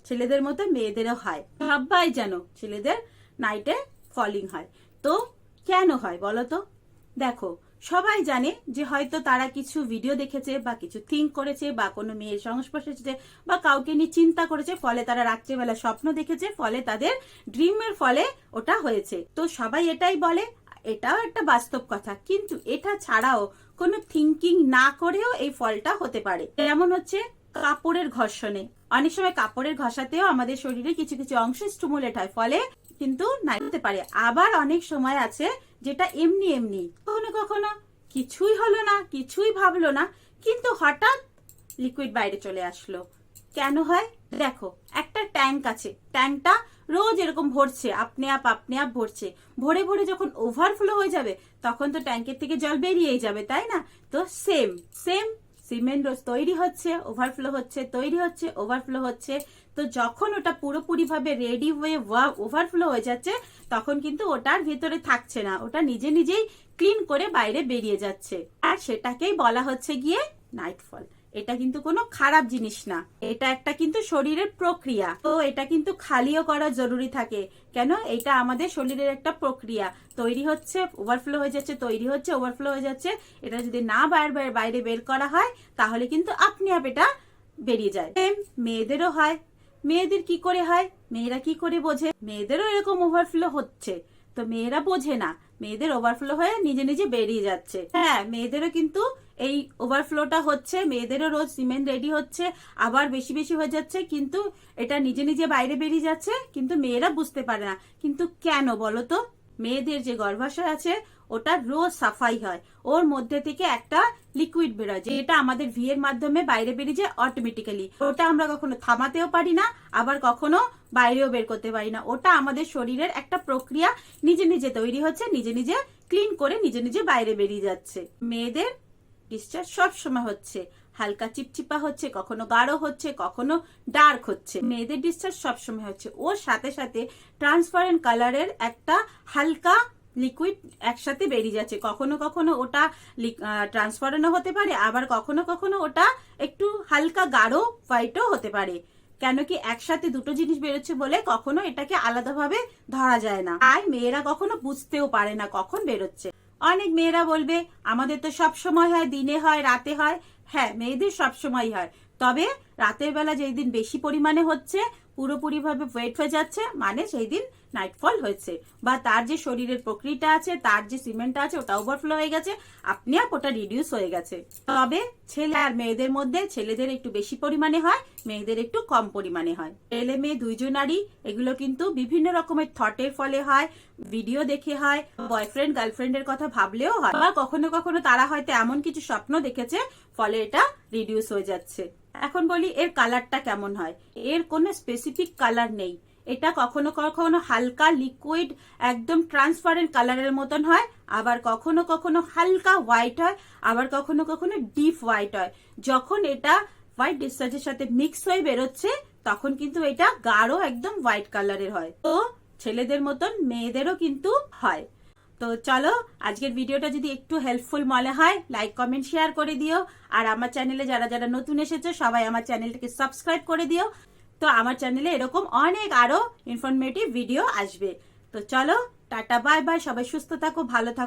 ছেলেদের মতো মেয়েদেরও হয়, সবাই যেন ছেলেদের নাইটে ফলিং হয়। তো কেন হয় বলো তো? দেখো, সবাই জানে যে হয়তো তারা কিছু ভিডিও দেখেছে বা কিছু থিঙ্ক করেছে বা কোনো মেয়ের সংস্পর্শে এসেছে বা কাউকে নিয়ে চিন্তা করেছে, ফলে তারা রাত্রেবেলা স্বপ্ন দেখেছে, ফলে তাদের ড্রিমের ফলে ওটা হয়েছে। তো সবাই এটাই বলে, এটাও একটা বাস্তব কথা। কিন্তু এটা ছাড়াও কোনো থিঙ্কিং না করেও এই ফলটা হতে পারে। যেমন হচ্ছে কাপড়ের ঘর্ষণে, অনেক সময় কাপড়ের ঘষাতেও আমাদের শরীরে কিছু কিছু অংশ স্টিমুলেট হয়, ফলে কিন্তু নাই হতে পারে। আবার অনেক সময় আছে যেটা এমনি এমনি, কখনো কখনো কিছুই হলো না, কিছুই ভাবলো না, কিন্তু হঠাৎ লিকুইড বাইরে চলে আসলো। কেন হয়? দেখো, একটা ট্যাঙ্ক আছে, ট্যাঙ্কটা রোজ এরকম ভরছে, আপনি আপ ভরছে, ভরে ভরে যখন ওভারফ্লো হয়ে যাবে তখন তো ট্যাঙ্কের থেকে জল বেরিয়েই যাবে, তাই না? তো সেম সেম সিমেন্ট রোজ তৈরি হচ্ছে, ওভারফ্লো হচ্ছে, তৈরি হচ্ছে, ওভারফ্লো হচ্ছে। তো যখন ওটা পুরোপুরি ভাবে রেডি হয়ে ওভারফ্লো হয়ে যাচ্ছে, তখন কিন্তু ওটার ভেতরে থাকছে না, ওটা নিজে নিজেই ক্লিন করে বাইরে বেরিয়ে যাচ্ছে। আর সেটাকেই বলা হচ্ছে গিয়ে নাইটফল। এটা কিন্তু কোনো খারাপ জিনিস না, এটা একটা কিন্তু শরীরের প্রক্রিয়া। তো এটা কিন্তু খালিও করা জরুরি থাকে। কেন? এটা আমাদের শরীরের একটা প্রক্রিয়া, তৈরি হচ্ছে, ওভারফ্লো হয়ে যাচ্ছে, তৈরি হচ্ছে, ওভারফ্লো হয়ে যাচ্ছে। এটা যদি না বাইরে বের করা হয় তাহলে কিন্তু আপনি আপ এটা বেরিয়ে যায়। মেয়েদেরও হয়। মেয়েদের কি করে হয়? মেয়েরা কি করে বোঝে? মেয়েদেরও এরকম ওভারফ্লো হচ্ছে, তো মেয়েরা বোঝে না, মেয়েদের ওভারফ্লো হয়ে নিজে নিজে বেরিয়ে যাচ্ছে। হ্যাঁ, মেয়েদেরও কিন্তু এই ওভারফ্লোটা হচ্ছে, মেয়েদেরও রোজ সিমেন্ট রেডি হচ্ছে, আবার বেশি বেশি হয়ে যাচ্ছে, কিন্তু এটা নিজে নিজে বাইরে বেরিয়ে যাচ্ছে, কিন্তু মেয়েরা বুঝতে পারে না। কিন্তু কেন বলো তো? মেয়েদের যে গর্ভাশয় আছে ওটা রোজ সাফাই হয়, ওর মধ্যে থেকে একটা লিকুইড বেরোয়, যেটা আমাদের ভি এর মাধ্যমে বাইরে বেরিয়ে যায় অটোমেটিক্যালি। ওটা আমরা কখনো থামাতেও পারি না, আবার কখনো বাইরেও বের করতে পারি না। ওটা আমাদের শরীরের একটা প্রক্রিয়া, নিজে নিজে তৈরি হচ্ছে, নিজে নিজে ক্লিন করে নিজে নিজে বাইরে বেরিয়ে যাচ্ছে। মেয়েদের ডিসচার্জ সব সময় হচ্ছে, হালকা চিপচিপা হচ্ছে, কখনো গাঢ় হচ্ছে, কখনো ডার্ক হচ্ছে। মেয়েদের ডিসচার্জ সব সময় হচ্ছে, ওর সাথে সাথে ট্রান্সপারেন্ট কালারের একটা হালকা লিকুইড একসাথে বেরিয়ে যাচ্ছে। কখনো কখনো ওটা ট্রান্সপারেন্টও হতে পারে, আবার কখনো কখনো ওটা একটু হালকা গাঢ় হোয়াইটও হতে পারে। কেন কি একসাথে দুটো জিনিস বেরোচ্ছে বলে কখনো এটাকে আলাদাভাবে ধরা যায় না, আর মেয়েরা কখনো বুঝতেও পারে না কখন বেরোচ্ছে। অনেক মেয়েরা বলবে আমাদের তো সব সময় হয়, দিনে হয়, রাতে হয়। হ্যাঁ, মেয়েদের সব সময় হয়, তবে রাতের বেলা যেই দিন বেশি পরিমাণে হচ্ছে, পুরোপুরি ভাবে ওয়েট হয়ে যাচ্ছে, মানে সেই দিন নাইটফল হয়েছে, বা তার যে শরীরের প্রক্রিয়াটা আছে, তার যে সিমেন্টটা আছে ওটা ওভারফ্লো হয়ে গেছে, আপনি আপ ওটা রিডিউস হয়ে গেছে। তবে ছেলে আর মেয়েদের মধ্যে ছেলেদের একটু বেশি পরিমাণে হয়, মেয়েদের একটু কম পরিমাণে হয়। ছেলে মেয়ে দুইজনারই এগুলো কিন্তু বিভিন্ন রকমের থটের ফলে হয়, ভিডিও দেখে হয়, বয়ফ্রেন্ড গার্লফ্রেন্ডের কথা ভাবলেও হয়, বা কখনো কখনো তারা হয়তো এমন কিছু স্বপ্ন দেখেছে, ফলে এটা রিডিউস হয়ে যাচ্ছে। এখন বলি এর কালারটা কেমন হয়? এর কোনো স্পেসিফিক কালার নেই, এটা কখনো কখনো হালকা লিকুইড একদম ট্রান্সপারেন্ট কালারের মতন হয়, আবার কখনো কখনো হালকা হোয়াইট হয়, আবার কখনো কখনো ডিপ হোয়াইট হয়। যখন এটা হোয়াইট ডিসচার্জের সাথে মিক্স হয়ে বেরোচ্ছে তখন কিন্তু এটা গাঢ় একদম হোয়াইট কালারের হয়। তো ছেলেদের মতন মেয়েদেরও কিন্তু হয়। তো চলো, আজকের ভিডিওটা যদি একটু হেল্পফুল মনে হয় লাইক কমেন্ট শেয়ার করে দিও, আর আমার চ্যানেলে যারা যারা নতুন এসেছে সবাই আমার চ্যানেলটাকে সাবস্ক্রাইব করে দিও। তো আমার চ্যানেলে এরকম অনেক আরো ইনফরমেটিভ ভিডিও আসবে। তো চলো, টাটা বাই বাই, সবাই সুস্থ থাকো, ভালো থাকো।